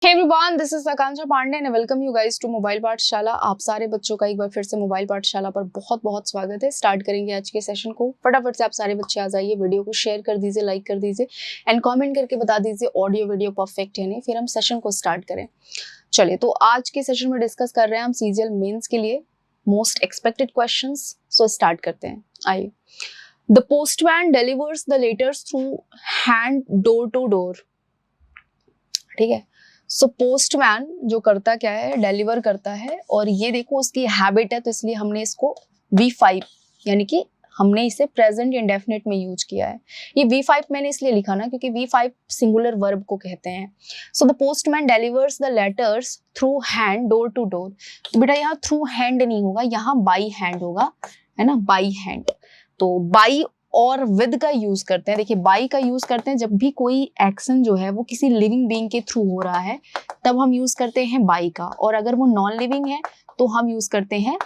Hey everyone, this is Akansha Pandey and I welcome you guys to mobile पाठशाला। आप सारे बच्चों का एक बार फिर से मोबाइल पाठशाला पर बहुत बहुत स्वागत है। स्टार्ट करेंगे आज के सेशन को। फटाफट से आप सारे बच्चे आ जाइए, वीडियो को शेयर कर दीजिए, लाइक कर दीजिए एंड कमेंट करके बता दीजिए ऑडियो वीडियो परफेक्ट है नहीं, फिर हम सेशन को स्टार्ट करें। चलिए, तो आज के सेशन में डिस्कस कर रहे हैं हम सीजीएल मेंस के लिए most expected questions. So start करते हैं, आइए। The postman delivers the letters through hand door to door. ठीक है, सो पोस्टमैन जो करता क्या है, डिलीवर करता है। और ये देखो उसकी हैबिट है, तो इसलिए हमने इसको V5 यानी कि हमने इसे प्रेजेंट इंडेफिनिट में यूज किया है। ये V5 मैंने इसलिए लिखा ना क्योंकि V5 सिंगुलर वर्ब को कहते हैं। So the postman delivers the letters through hand door to door. तो बेटा यहाँ थ्रू हैंड नहीं होगा, यहाँ बाई हैंड होगा, है ना, बाई हैंड। तो बाई और विद का यूज करते हैं। देखिए, बाई का यूज करते हैं जब भी कोई एक्शन जो है वो किसी लिविंग बीइंग के थ्रू हो रहा है, तब हम यूज करते हैं बाई का। और अगर वो नॉन लिविंग है तो हम यूज करते हैं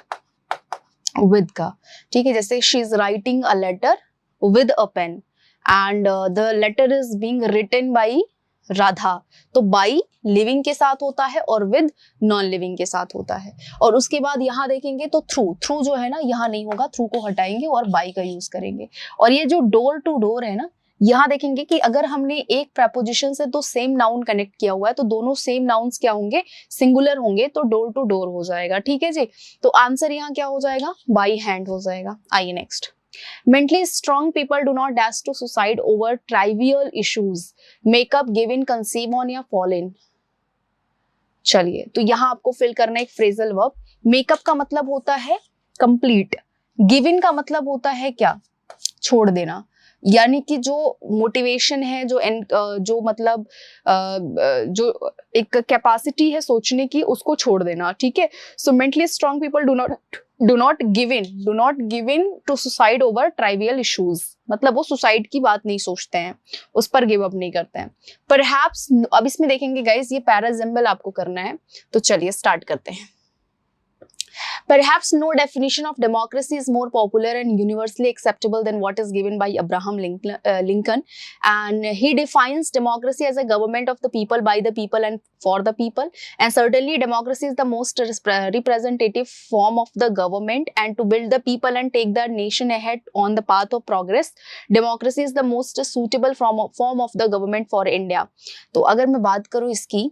विद का। ठीक है, जैसे she is writing a letter with a pen and the letter is being written by Radha. तो बाई लिविंग के साथ होता है और विद नॉन लिविंग के साथ होता है। और उसके बाद यहाँ देखेंगे तो थ्रू जो है ना, यहाँ नहीं होगा, थ्रू को हटाएंगे और बाई का यूज करेंगे। और ये जो डोर टू डोर है ना, यहाँ देखेंगे कि अगर हमने एक प्रपोजिशन से तो सेम नाउन कनेक्ट किया हुआ है तो दोनों सेम नाउन्स क्या होंगे, सिंगुलर होंगे, तो डोर टू डोर हो जाएगा। ठीक है जी, तो आंसर यहाँ क्या हो जाएगा, बाई हैंड हो जाएगा। आइए next. Mentally strong people do not dash to suicide over trivial issues. Make up, give in, conceive on या fall in. चलिए, तो यहाँ आपको फिल करना है एक फ्रेजल वर्ब। मेकअप का मतलब होता है कंप्लीट, गिव इन का मतलब होता है क्या, छोड़ देना। यानी कि जो मोटिवेशन है, जो मतलब जो एक कैपेसिटी है सोचने की, उसको छोड़ देना। ठीक है, so mentally strong people do not give in to suicide over trivial issues. मतलब वो सुसाइड की बात नहीं सोचते हैं, उस पर गिव अप नहीं करते हैं। परहैप्स, अब इसमें देखेंगे गाइस, ये पैराजिम्बल आपको करना है। तो चलिए स्टार्ट करते हैं। Perhaps no definition of democracy is more popular and universally acceptable than what is given by Abraham Lincoln. And he defines democracy as a government of the people, by the people, and for the people. And certainly democracy is the most representative form of the government. And to build the people and take the nation ahead on the path of progress, democracy is the most suitable form of the government for India. तो अगर मैं बात करूँ इसकी,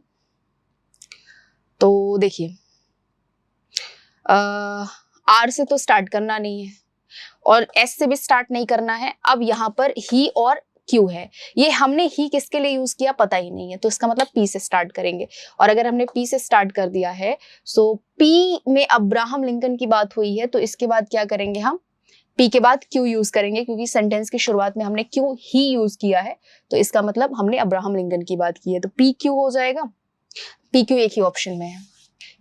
तो देखिए, are से तो स्टार्ट करना नहीं है और एस से भी स्टार्ट नहीं करना है। अब यहाँ पर ही और क्यू है, ये हमने ही किसके लिए यूज किया पता ही नहीं है, तो इसका मतलब पी से स्टार्ट करेंगे। और अगर हमने पी से स्टार्ट कर दिया है, सो पी में अब्राहम लिंकन की बात हुई है, तो इसके बाद क्या करेंगे, हम पी के बाद क्यू यूज करेंगे, क्योंकि सेंटेंस की शुरुआत में हमने क्यू ही यूज किया है, तो इसका मतलब हमने अब्राहम लिंकन की बात की है। तो पी क्यू हो जाएगा। पी क्यू एक ही ऑप्शन में है,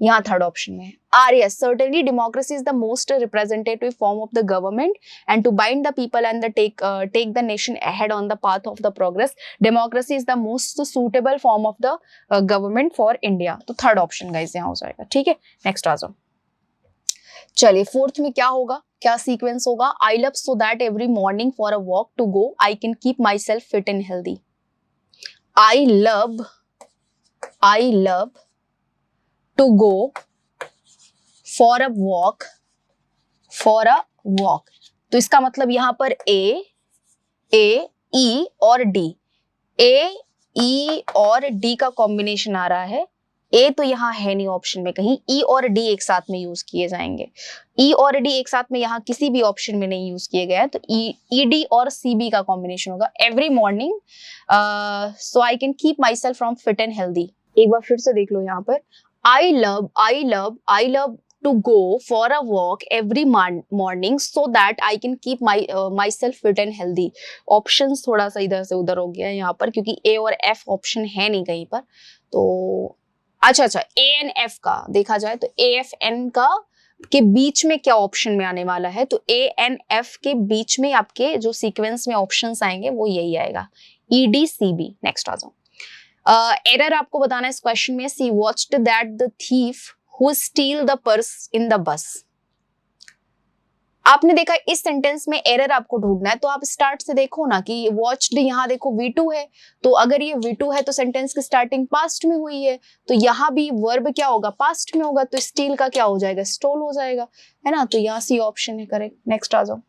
यहाँ थर्ड ऑप्शन में है। आर, yes, certainly democracy is the most representative form of the government and to bind the people and take the nation ahead on the path of the progress, democracy is the most suitable form of the government for India. तो third option guys यहाँ हो जाएगा। ठीक है, next आ जाओ। चलिए, fourth में क्या होगा, क्या सीक्वेंस होगा, I love so that every morning for a walk to go I can keep myself fit and healthy. I love to go for a walk, तो इसका मतलब यहाँ पर ए, ई और डी, ए, ई और डी का कॉम्बिनेशन आ रहा है। ए तो यहाँ है नहीं ऑप्शन में कहीं, ई और डी एक साथ में यूज किए जाएंगे। ई और डी एक साथ में यहाँ किसी भी ऑप्शन में नहीं यूज किए गए हैं, तो ई डी और सी बी का कॉम्बिनेशन होगा। Every morning so I can keep my self from fit and healthy. एक बार फिर से देख लो यहाँ पर, I love to go for a walk every morning so that I can keep myself fit and healthy. Options थोड़ा सा इधर से उधर हो गया है यहाँ पर, क्योंकि A और F ऑप्शन है नहीं कहीं पर। तो अच्छा, A एंड F का देखा जाए तो A F N का के बीच में क्या ऑप्शन में आने वाला है, तो A N F के बीच में आपके जो सीक्वेंस में ऑप्शंस आएंगे वो यही आएगा, E D C B। Next आ जाओ। एरर आपको बताना है इस क्वेश्चन में, she watched that the thief who steal the purse in the bus. आपने देखा इस सेंटेंस में एरर आपको ढूंढना है, तो आप स्टार्ट से देखो ना कि वॉच्ड, यहाँ देखो V2 है, तो अगर ये V2 है तो सेंटेंस की स्टार्टिंग पास्ट में हुई है, तो यहाँ भी वर्ब क्या होगा, पास्ट में होगा, तो स्टील का क्या हो जाएगा, स्टोल हो जाएगा, है ना। तो यहाँ सी ऑप्शन है करेक्ट। नेक्स्ट आ जाओ।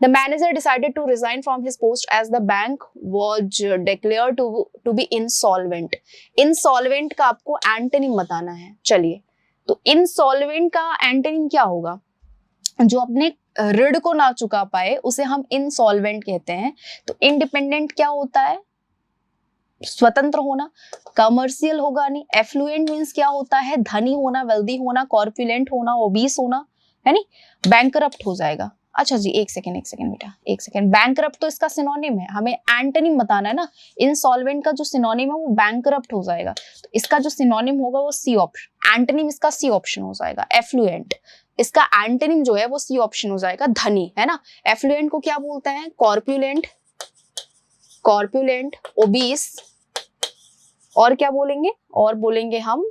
The manager decided to resign from his post as the bank was declared to be insolvent. Insolvent का आपको एंटोनिम बताना है। चलिए, तो insolvent का एंटोनिम क्या होगा, जो अपने ऋण को ना चुका पाए उसे हम insolvent कहते हैं। तो इंडिपेंडेंट क्या होता है, स्वतंत्र होना, कमर्शियल होगा नहीं, एफ्लुएंट मीन्स क्या होता है, धनी होना, वेल्दी होना, कॉर्पुलेंट होना, ओबीस होना, है नी, बैंकरप्ट हो जाएगा। अच्छा जी, एक सेकेंड बेटा, एक सेकेंड। बैंकरप्ट तो इसका सिनोनिम है, हमें एंटोनिम बताना है ना। इंसॉल्वेंट का जो सिनोनिम है वो बैंकरप्ट हो जाएगा, तो इसका जो सिनोनिम होगा वो सी ऑप्शन, एंटोनिम इसका सी ऑप्शन हो जाएगा। एफ्लुएंट, इसका एंटोनिम जो है वो सी ऑप्शन हो जाएगा, धनी, है ना। एफ्लुएंट को क्या बोलते हैं, कॉर्पुलेंट, ओबीस, और क्या बोलेंगे, और बोलेंगे हम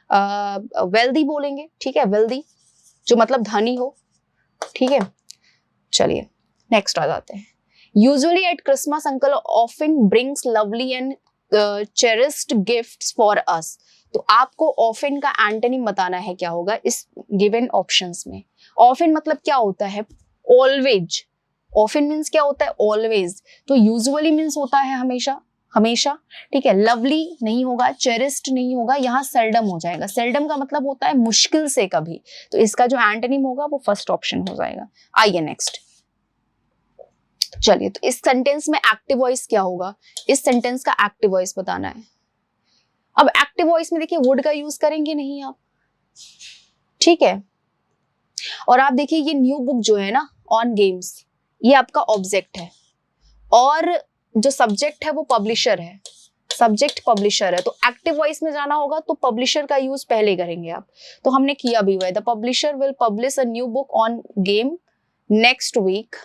वेल्दी बोलेंगे, ठीक है, वेल्दी जो मतलब धनी हो, ठीक है। चलिए नेक्स्ट आ जाते हैं। Usually eight Christmas uncle often brings lovely and cherished gifts for us. तो आपको ऑफन का एंटोनिम बताना है क्या होगा इस गिवन ऑप्शंस में। ऑफन मतलब क्या होता है, ऑलवेज। ऑफन मीन्स क्या होता है, ऑलवेज। तो यूजुअली मीन्स होता है हमेशा, हमेशा, ठीक है। लवली नहीं होगा, चेरिस्ड नहीं होगा, यहाँ सेल्डम हो जाएगा। सेल्डम का मतलब होता है मुश्किल से कभी, तो इसका जो एंटोनिम होगा वो फर्स्ट ऑप्शन हो जाएगा। आइए नेक्स्ट। चलिए, तो इस सेंटेंस में एक्टिव वॉइस क्या होगा, इस सेंटेंस का एक्टिव वॉइस बताना है। अब एक्टिव वॉइस में देखिए वुड का यूज करेंगे नहीं आप, ठीक है। और आप देखिए ये न्यू बुक जो है ना ऑन गेम्स, ये आपका ऑब्जेक्ट है, और जो सब्जेक्ट है वो पब्लिशर है, सब्जेक्ट पब्लिशर है। तो एक्टिव वॉइस में जाना होगा तो पब्लिशर का यूज पहले करेंगे आप, तो हमने किया भी हुआ है। The publisher will publish a new book on game next week.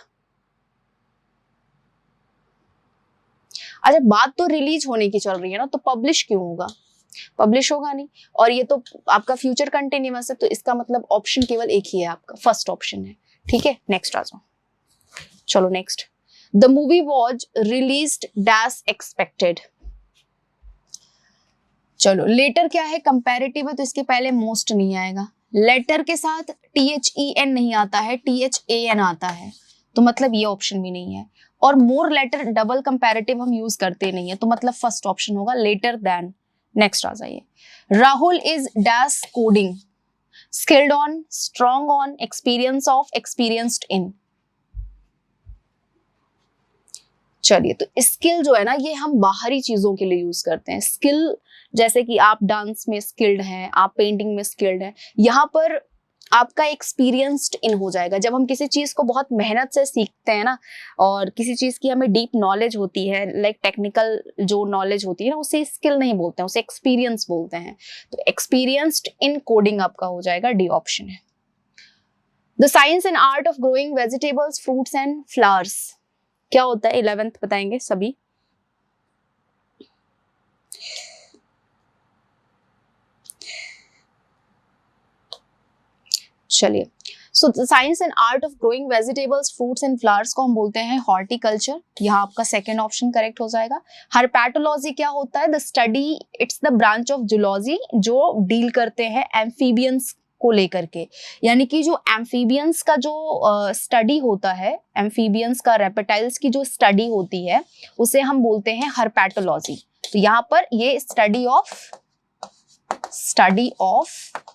अच्छा, बात तो रिलीज होने की चल रही है ना, तो पब्लिश क्यों होगा, पब्लिश होगा नहीं। और ये तो आपका फ्यूचर कंटिन्यूअस है, तो इसका मतलब ऑप्शन केवल एक ही है आपका, फर्स्ट ऑप्शन है, ठीक है। नेक्स्ट आ जाओ। चलो next. The movie was released as expected. चलो, लेटर क्या है, कंपैरेटिव है, तो इसके पहले मोस्ट नहीं आएगा। लेटर के साथ THEN नहीं आता है, THAN आता है, तो मतलब ये ऑप्शन भी नहीं है। और मोर लेटर डबल कंपैरेटिव हम यूज करते नहीं है, तो मतलब फर्स्ट ऑप्शन होगा, लेटर देन। नेक्स्ट आ जाइए। Rahul is dash coding, skilled on, strong on, experience of, experienced in. चलिए, तो स्किल जो है ना, ये हम बाहरी चीजों के लिए यूज करते हैं। स्किल जैसे कि आप डांस में स्किल्ड हैं, आप पेंटिंग में स्किल्ड हैं, यहाँ पर आपका एक्सपीरियंस्ड इन हो जाएगा। जब हम किसी चीज को बहुत मेहनत से सीखते हैं ना, और किसी चीज की हमें डीप नॉलेज होती है, लाइक टेक्निकल जो नॉलेज होती है ना, उसे स्किल नहीं बोलते हैं, उसे एक्सपीरियंस बोलते हैं। तो एक्सपीरियंस्ड इन कोडिंग आपका हो जाएगा, डी ऑप्शन है। The science and art of growing vegetables, fruits and flowers क्या होता है, 11th बताएंगे सभी। चलिए, so the science and art of growing vegetables, fruits and flowers को हम बोलते हैं हॉर्टिकल्चर। यहाँ आपका सेकेंड ऑप्शन करेक्ट हो जाएगा। हर्पेटोलॉजी क्या होता है, the study, it's the branch of zoology जो डील करते हैं एम्फीबियंस को लेकर के। यानी कि जो एम्फीबियंस का जो स्टडी होता है, एम्फीबियंस का, रेप्टाइल्स की जो स्टडी होती है, उसे हम बोलते हैं हर्पेटोलॉजी। तो यहाँ पर ये study of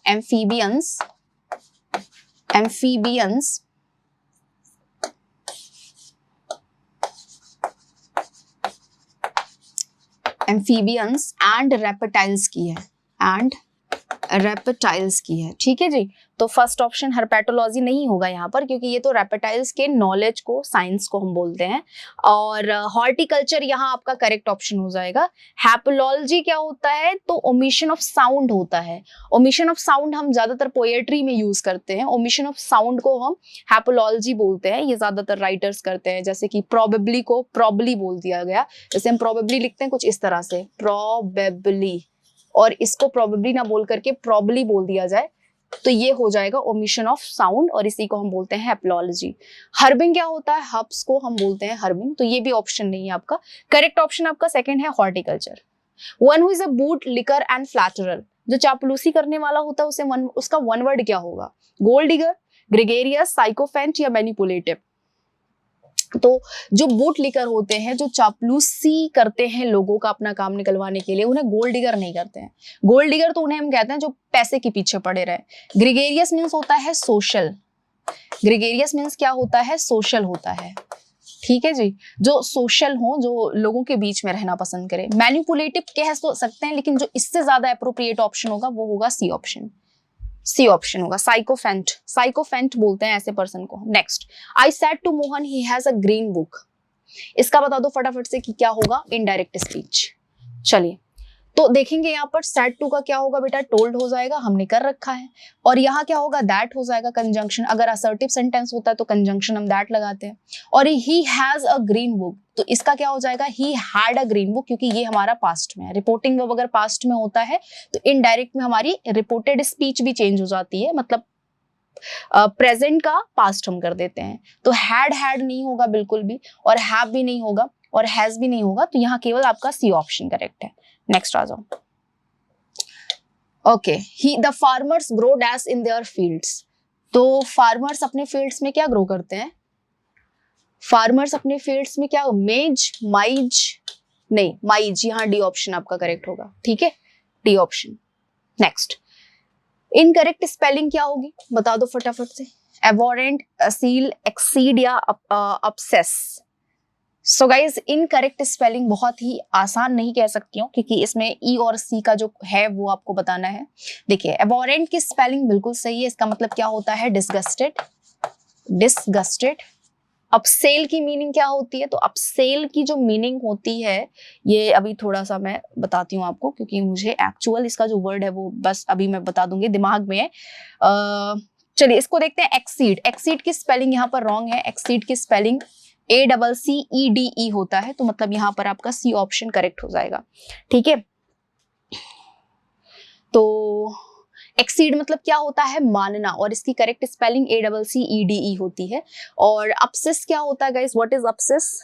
amphibians and reptiles की है, ठीक है जी। तो फर्स्ट ऑप्शन हर्पेटोलॉजी नहीं होगा यहाँ पर, क्योंकि ये तो रेप्टाइल्स के नॉलेज को, साइंस को हम बोलते हैं। और हॉर्टिकल्चर यहाँ आपका करेक्ट ऑप्शन हो जाएगा। हैपोलॉजी क्या होता है, तो ओमिशन ऑफ साउंड होता है। ओमिशन ऑफ साउंड हम ज्यादातर पोएट्री में यूज करते हैं, ओमिशन ऑफ साउंड को हम हैपोलॉजी बोलते हैं, ये ज्यादातर राइटर्स करते हैं। जैसे कि प्रोबेबली को प्रॉबली बोल दिया गया, जैसे हम प्रोबेबली लिखते हैं कुछ इस तरह से, प्रोबेबली, और इसको प्रोबेबली ना बोल करके प्रॉबली बोल दिया जाए, तो ये हो जाएगा ओमिशन ऑफ साउंड और इसी को हम बोलते हैं एपोलॉजी। हर्बिंग क्या होता है? हब्स को हम बोलते हैं हर्बिंग, तो ये भी ऑप्शन नहीं है आपका। करेक्ट ऑप्शन आपका सेकंड है horticulture. One who is a boot liquor and flatterer, जो चापलूसी करने वाला होता है उसका वन वर्ड क्या होगा? गोल्ड डिगर, ग्रेगेरियस, साइकोफेंट या मैनिपुलेटिव। तो जो बूट लिकर होते हैं, जो चापलूसी करते हैं लोगों का अपना काम निकलवाने के लिए, उन्हें गोल्ड डिगर नहीं करते हैं। गोल्ड डिगर तो उन्हें हम कहते हैं जो पैसे के पीछे पड़े रहे। ग्रेगेरियस मीन्स होता है सोशल। ग्रेगेरियस मीन्स क्या होता है? सोशल होता है। ठीक है जी, जो सोशल हो, जो लोगों के बीच में रहना पसंद करे। मैनिपुलेटिव कह तो सकते हैं, लेकिन जो इससे ज्यादा एप्रोप्रिएट ऑप्शन होगा वो होगा सी ऑप्शन। सी ऑप्शन होगा साइकोफेंट। साइकोफेंट बोलते हैं ऐसे पर्सन को। Next, I said to Mohan he has a green book. इसका बता दो फटाफट से कि क्या होगा? Indirect speech. चलिए तो देखेंगे यहाँ पर सेड टू का क्या होगा बेटा? टोल्ड हो जाएगा, हमने कर रखा है। और यहाँ क्या होगा? दैट हो जाएगा कंजंक्शन। अगर असर्टिव सेंटेंस होता है तो कंजंक्शन हम दैट लगाते हैं। और ही हैज अ ग्रीन बुक, तो इसका क्या हो जाएगा? He had a green book, क्योंकि ये हमारा पास्ट में है। रिपोर्टिंग वर्ब अगर पास्ट में होता है तो इनडायरेक्ट में हमारी रिपोर्टेड स्पीच भी चेंज हो जाती है, मतलब प्रेजेंट का पास्ट हम कर देते हैं। तो हैड नहीं होगा बिल्कुल भी, और हैव भी नहीं होगा, और हैज भी नहीं होगा। तो यहाँ केवल आपका सी ऑप्शन करेक्ट है। नेक्स्ट आ जाओ। Okay, he the farmers grow dash in their fields. तो फार्मर्स अपने फील्ड्स में क्या ग्रो करते हैं? फार्मर्स अपने फील्ड्स में क्या? मेज, माइज, नहीं माइज, यहाँ डी ऑप्शन आपका करेक्ट होगा। ठीक है, D option. Next, incorrect spelling क्या होगी? बता दो फटाफट से। एबोरेंट, असील, एक्सीड या अपसेस। सो गाइज, इनकरेक्ट स्पेलिंग बहुत ही आसान नहीं कह सकती हूँ, क्योंकि इसमें ई और सी का जो है वो आपको बताना है। देखिए, एबोरेंट की स्पेलिंग बिल्कुल सही है। इसका मतलब क्या होता है? डिसगस्टेड। डिसगस्टेड। अपसेल की मीनिंग क्या होती है? तो अपसेल की जो मीनिंग होती है, ये अभी थोड़ा सा मैं बताती हूँ आपको, क्योंकि मुझे एक्चुअल इसका जो वर्ड है वो बस अभी मैं बता दूंगी, दिमाग में है। चलिए इसको देखते हैं। एक्सीड। एक्सीड की स्पेलिंग यहाँ पर रॉन्ग है। एक्सीड की स्पेलिंग ACCEDE होता है, तो मतलब यहाँ पर आपका सी ऑप्शन करेक्ट हो जाएगा। ठीक है, तो एक्सीड मतलब क्या होता है? मानना, और इसकी करेक्ट स्पेलिंग ACCEDE होती है। और अपसेस क्या होता है guys? What is abscess?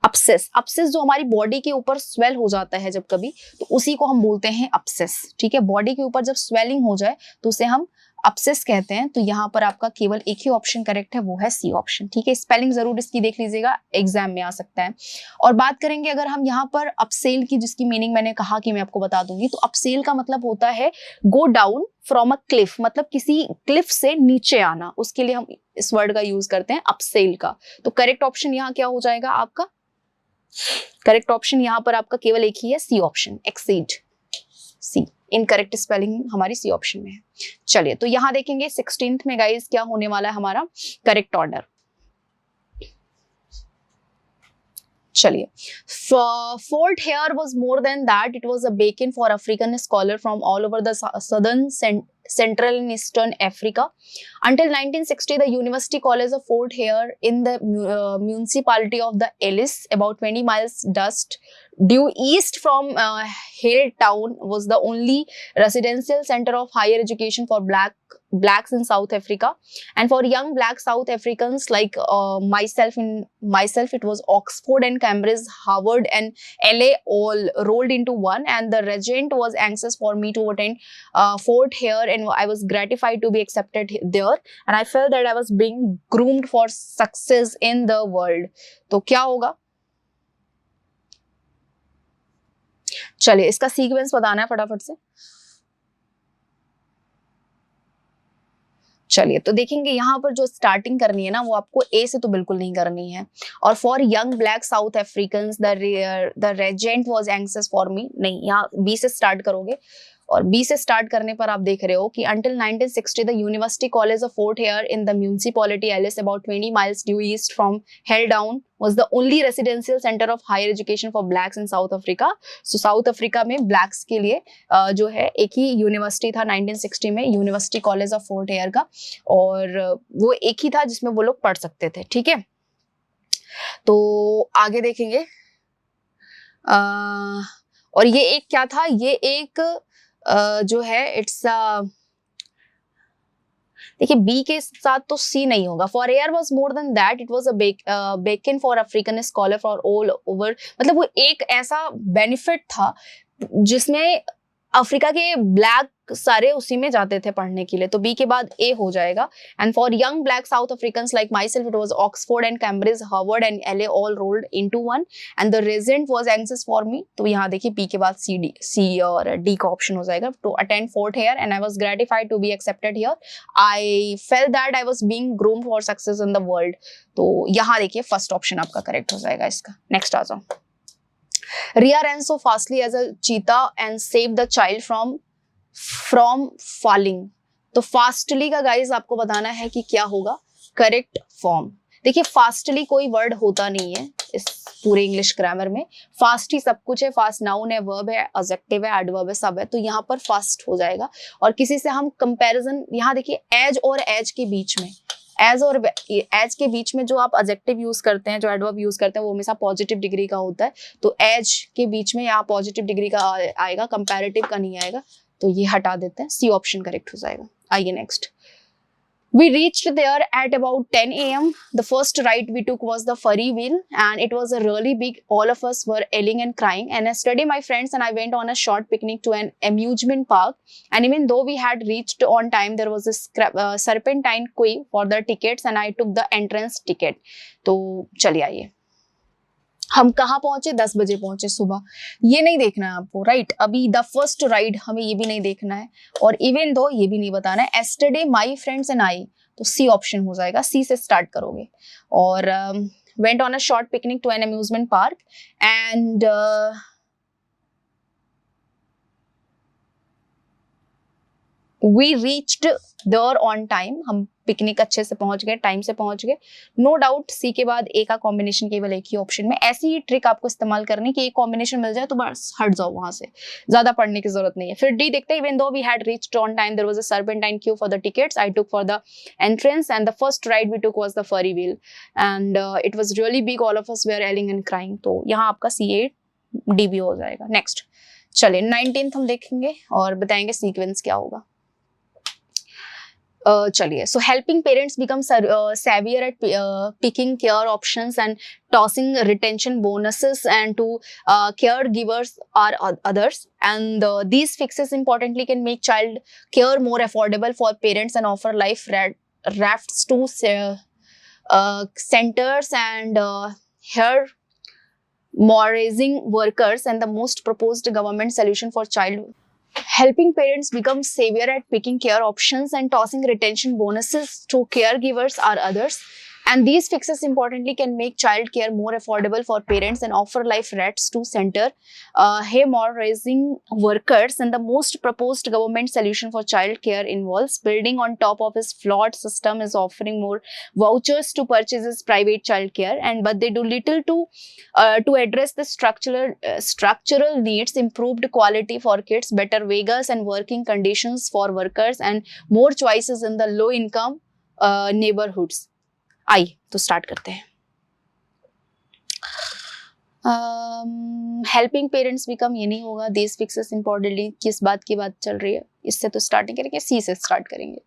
Abscess, abscess जो हमारी बॉडी के ऊपर स्वेल हो जाता है जब कभी, तो उसी को हम बोलते हैं अपसेस। ठीक है, बॉडी के ऊपर जब स्वेलिंग हो जाए तो उसे हम अपसेस कहते हैं। तो यहाँ पर आपका केवल एक ही ऑप्शन करेक्ट है, वो है सी ऑप्शन। ठीक है, स्पेलिंग जरूर इसकी देख लीजिएगा, एग्जाम में आ सकता है। और बात करेंगे अगर हम यहाँ पर अपसेल की, जिसकी मीनिंग मैंने कहा कि मैं आपको बता दूंगी, तो अपसेल का मतलब होता है go down from a cliff, मतलब किसी क्लिफ से नीचे आना, उसके लिए हम इस वर्ड का यूज करते हैं अपसेल का। तो करेक्ट ऑप्शन यहाँ क्या हो जाएगा आपका? करेक्ट ऑप्शन यहाँ पर आपका केवल एक ही है, सी ऑप्शन, एक्सीड। सी, इनकरेक्ट स्पेलिंग हमारी सी ऑप्शन में है। चलिए तो यहां देखेंगे 16th में गाइस क्या होने वाला है हमारा करेक्ट ऑर्डर। चलिए, Fort Hare was more than that. It was a beacon for African scholars from all over the southern, central and eastern Africa. Until 1960, the University College of Fort Hare in the municipality of the Ellis, about 20 miles due east from Hale Town, was the only residential center of higher education for blacks in South Africa, and for young black South Africans like myself, it was Oxford and Cambridge, Harvard and LA all rolled into one. And the regent was anxious for me to attend Fort Hare, and I was gratified to be accepted there, and I felt that I was being groomed for success in the world. तो क्या होगा? चलिए इसका sequence बताना है फटाफट से। चलिए तो देखेंगे यहाँ पर जो स्टार्टिंग करनी है ना, वो आपको ए से तो बिल्कुल नहीं करनी है। और for young black South African the regent was anxious for me, नहीं, यहाँ बी से स्टार्ट करोगे। और बी से स्टार्ट करने पर आप देख रहे हो कि until 1960 the university college of Fort Hare in the municipality Alice about 20 miles due east from Helldown was the only residential center of higher education for blacks in South Africa. So south Africa में blacks के लिए जो है एक ही university था 1960 में, university college of Fort Hare का, और वो एक ही था जिसमें वो लोग पढ़ सकते थे। ठीक है, तो आगे देखेंगे। और ये एक क्या था? ये एक जो है इट्स देखिए बी के साथ तो सी नहीं होगा। For air was more than that, it was a beacon for African scholar for all over, मतलब वो एक ऐसा बेनिफिट था जिसमें अफ्रीका के ब्लैक सारे उसी में जाते थे पढ़ने के लिए, तो बी के बाद ए हो जाएगा। And for young black South Africans like myself it was Oxford and Cambridge Harvard and LA all rolled into one and the resident was anxious for me. तो यहाँ देखिए बी के बाद सी और डी का option हो जाएगा। To attend Fort Hare and I was gratified to be accepted here, I felt that I was being groomed for success in the world. तो यहाँ देखिए फर्स्ट ऑप्शन आपका करेक्ट हो जाएगा इसका। नेक्स्ट आ जाओ। Ria ran so fastly as a cheetah and saved the child from falling। तो फास्टली का गाइज आपको बताना है कि क्या होगा करेक्ट फॉर्म। देखिए फास्टली कोई वर्ड होता नहीं है इस पूरे इंग्लिश ग्रामर में, फास्ट ही सब कुछ है। फास्ट नाउन है, वर्ब है, एडजेक्टिव है, एडवर्ब है, सब है, तो यहाँ पर फास्ट हो जाएगा। और किसी से हम कंपैरिजन, यहाँ देखिए एज और एज के बीच में, एज और एज के बीच में जो आप एडजेक्टिव यूज करते हैं, जो एडवर्ब यूज करते हैं, वो हमेशा पॉजिटिव डिग्री का होता है। तो एज के बीच में यहाँ पॉजिटिव डिग्री का आएगा, कंपैरेटिव का नहीं आएगा, तो ये हटा देते हैं, सी ऑप्शन करेक्ट हो जाएगा। आइए next. We reached there at about 10 a.m. The first ride we took was the Ferry wheel and it was a really big. All of us were yelling and crying, and yesterday my friends and I went on a short picnic to an amusement park, and even though we had reached on time there was a serpentine queue for the tickets and I took the entrance ticket। तो चलिए आइए, हम कहाँ पहुंचे, 10 बजे पहुंचे सुबह, ये नहीं देखना है आपको, राइट। अभी द फर्स्ट राइड हमें ये भी नहीं देखना है, और इवन दो ये भी नहीं बताना है। Yesterday my friends and I, तो सी ऑप्शन हो जाएगा, सी से स्टार्ट करोगे। और went on a short picnic to an amusement park and we reached there on time, हम पिकनिक अच्छे से पहुंच गए, टाइम से पहुंच गए। नो डाउट सी के बाद ए का कॉम्बिनेशन केवल एक ही ऑप्शन में। ऐसी ही ट्रिक आपको इस्तेमाल करनी कि एक कॉम्बिनेशन मिल जाए तो बस हट जाओ वहां से, ज्यादा पढ़ने की जरूरत नहीं है। फिर डी देखते हैं। Even though we had reached on time there was a serpentine queue for the tickets, I took for the entrance and the first ride we took was the ferris wheel and it was really big, all of us were yelling and crying. तो यहाँ आपका C8 DB हो जाएगा। Next चलिए 19th हम देखेंगे और बताएंगे सीक्वेंस क्या होगा। चलिए, so helping parents become savvier at picking care options and tossing retention bonuses and to caregivers or others, and these fixes importantly can make child care more affordable for parents and offer life rafts to centers and hair raising workers, and the most proposed government solution for child helping parents become savvier at picking care options and tossing retention bonuses to caregivers or others, and these fixes importantly can make child care more affordable for parents and offer life rats to center more raising workers, and the most proposed government solution for child care involves building on top of his flawed system is offering more vouchers to purchases private child care, and but they do little to address the structural needs, improved quality for kids, better wages and working conditions for workers, and more choices in the low income neighborhoods। आई तो start करते हैं। Helping parents become, ये नहीं होगा। This fixes importantly, किस बात की बात चल रही है, इससे तो स्टार्टिंग करेंगे, सी से स्टार्ट करेंगे।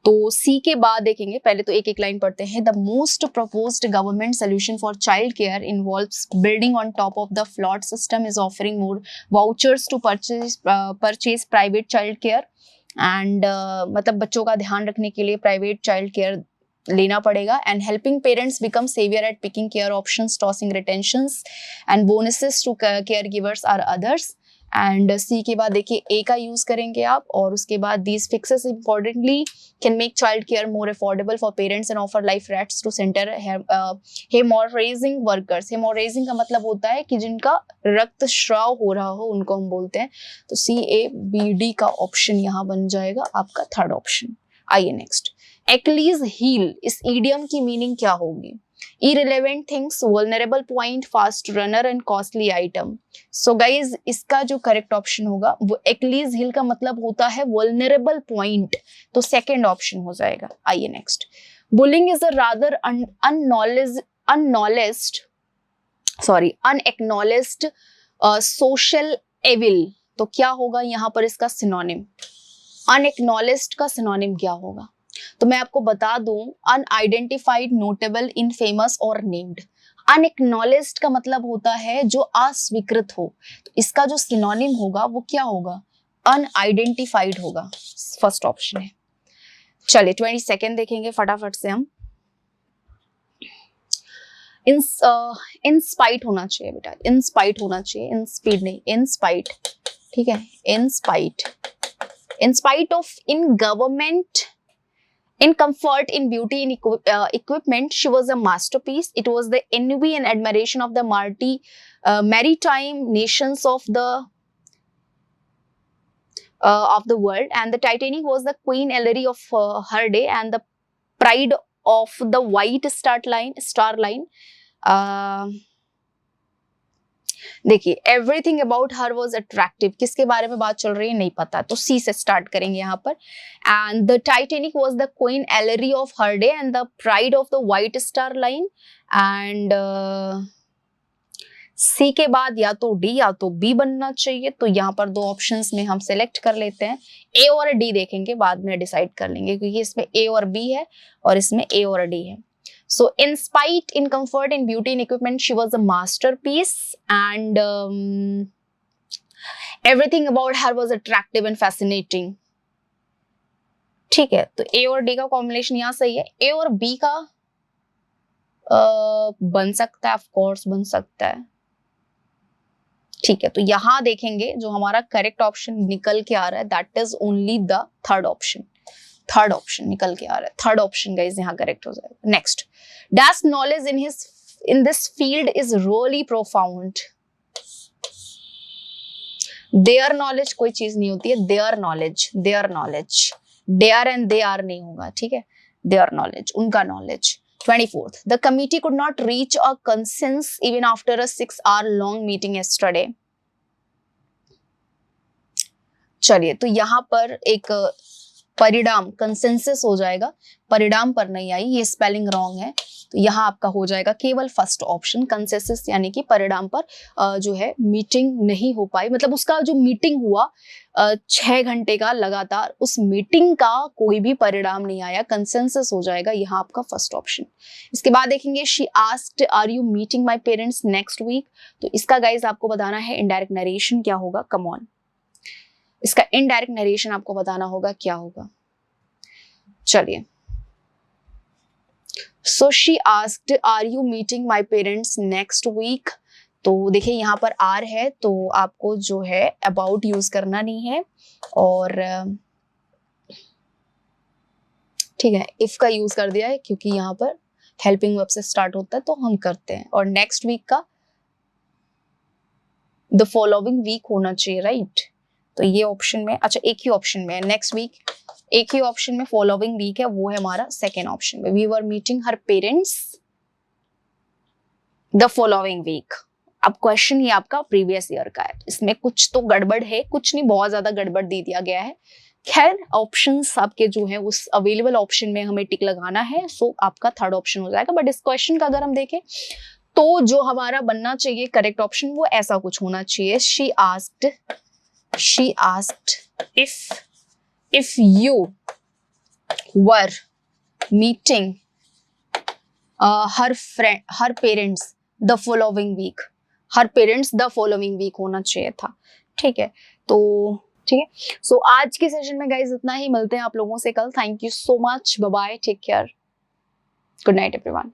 तो सी के बाद देखेंगे, पहले तो एक एक लाइन पढ़ते हैं। The most proposed government solution for child care involves building on top of the flawed system, is offering more vouchers to purchase private child care, and मतलब बच्चों का ध्यान रखने के लिए प्राइवेट चाइल्ड केयर लेना पड़ेगा। And helping parents become savvier at picking care options, tossing retentions and bonuses to care givers or others. And C के बाद देखिए ए का यूज करेंगे आप, और उसके बाद these fixes importantly can make child care more affordable for parents and offer life rafts to centre haemorrhaging workers. Haemorrhaging का मतलब होता है कि जिनका रक्त स्राव हो रहा हो, उनको हम बोलते हैं। तो CABD का ऑप्शन यहाँ बन जाएगा आपका थर्ड ऑप्शन। आइए नेक्स्ट। Achilles heel, इस idiom की मीनिंग क्या होगी? Irrelevant things, vulnerable point, fast runner and costly item। So guys, इसका जो करेक्ट ऑप्शन होगा वो Achilles heel का मतलब होता है vulnerable point, तो सेकेंड ऑप्शन हो जाएगा। आइए next. Bullying is a rather unacknowledged social evil। तो क्या होगा यहाँ पर इसका सिनोनिम? Unacknowledged का सिनोनिम क्या होगा? तो मैं आपको बता दूं, अनआइडेंटिफाइड, नोटेबल, इनफेमस और नेम्ड। अनएक्नॉलेज्ड का मतलब होता है जो अस्वीकृत हो, तो इसका जो सिनोनिम होगा वो क्या होगा, अनआइडेंटिफाइड होगा। फर्स्ट ऑप्शन है। चलिए 22 देखेंगे फटाफट से हम। इन स्पाइट होना चाहिए बेटा, इन स्पाइट होना चाहिए, इन स्पीड नहीं, इन स्पाइट, ठीक है, in spite of, in government, in comfort, in beauty, in equipment, she was a masterpiece. It was the envy and admiration of the maritime nations of the world, and the Titanic was the Queen Ellery of her day and the pride of the White Star Line. देखिए, everything about her was attractive, किसके बारे में बात चल रही है नहीं पता, तो सी से स्टार्ट करेंगे यहाँ पर। And the Titanic was the queen एलरी of her day and the pride of the White Star Line. And C के बाद या तो डी या तो बी बनना चाहिए, तो यहाँ पर दो ऑप्शंस में हम सिलेक्ट कर लेते हैं। ए और डी देखेंगे, बाद में डिसाइड कर लेंगे, क्योंकि इसमें ए और बी है और इसमें ए और डी है। So in spite, in comfort, in beauty, in equipment, she was a masterpiece, and everything about her was attractive and fascinating. ठीक है, तो A और D का कॉम्बिनेशन यहाँ सही है। A और B का बन सकता है, ऑफ कोर्स बन सकता है। ठीक है, तो यहां देखेंगे जो हमारा करेक्ट ऑप्शन निकल के आ रहा है, that is only the third option. Third option निकल के आ रहा है, थर्ड ऑप्शन गाइस यहाँ करेक्ट हो जाएगा। Next, dash knowledge in this field is really profound. Their knowledge कोई चीज नहीं होती है, their knowledge, there and they are नहीं होगा, ठीक है, देयर नॉलेज, उनका knowledge. 24th, the committee could not reach a consensus even after a 6-hour long meeting yesterday. चलिए, तो यहाँ पर एक परिणाम, कंसेंसस हो जाएगा, परिणाम पर नहीं आई, ये स्पेलिंग रॉन्ग है, तो यहाँ आपका हो जाएगा केवल फर्स्ट ऑप्शन, कंसेंसस, यानी कि परिणाम पर जो है मीटिंग नहीं हो पाई, मतलब उसका जो मीटिंग हुआ 6 घंटे का लगातार, उस मीटिंग का कोई भी परिणाम नहीं आया, कंसेंसस हो जाएगा यहाँ आपका फर्स्ट ऑप्शन। इसके बाद देखेंगे, she asked are you meeting my parents next week, तो इसका गाइज आपको बताना है इनडायरेक्ट नरेशन क्या होगा, कम ऑन, इसका इनडायरेक्ट नरेशन आपको बताना होगा क्या होगा। चलिए, so she asked are you meeting my parents next week, तो देखिए यहाँ पर आर है, तो आपको जो है अबाउट यूज करना नहीं है, और ठीक है, इफ का यूज कर दिया है, क्योंकि यहाँ पर हेल्पिंग वर्ब से स्टार्ट होता है तो हम करते हैं, और नेक्स्ट वीक का द फॉलोइंग वीक होना चाहिए, राइट, तो ये ऑप्शन में, अच्छा एक ही ऑप्शन में है, नेक्स्ट वीक एक ही ऑप्शन में, फॉलोइंग वीक है, वो है हमारा सेकेंड ऑप्शन में। We were meeting her parents the following week. अब क्वेश्चन ये आपका प्रीवियस ईयर का है, इसमें कुछ तो गड़बड़ है, कुछ नहीं, बहुत ज्यादा गड़बड़ दे दिया गया है। खैर, ऑप्शंस आपके जो है उस अवेलेबल ऑप्शन में हमें टिक लगाना है, सो आपका थर्ड ऑप्शन हो जाएगा। बट इस क्वेश्चन का अगर हम देखें तो जो हमारा बनना चाहिए करेक्ट ऑप्शन वो ऐसा कुछ होना चाहिए, she asked if you were meeting her parents the following week, her parents the following week होना चाहिए था, ठीक है, तो ठीक है। सो आज के सेशन में गाइज इतना ही, मिलते हैं आप लोगों से कल। Thank you so much, bye bye, take care, good night everyone.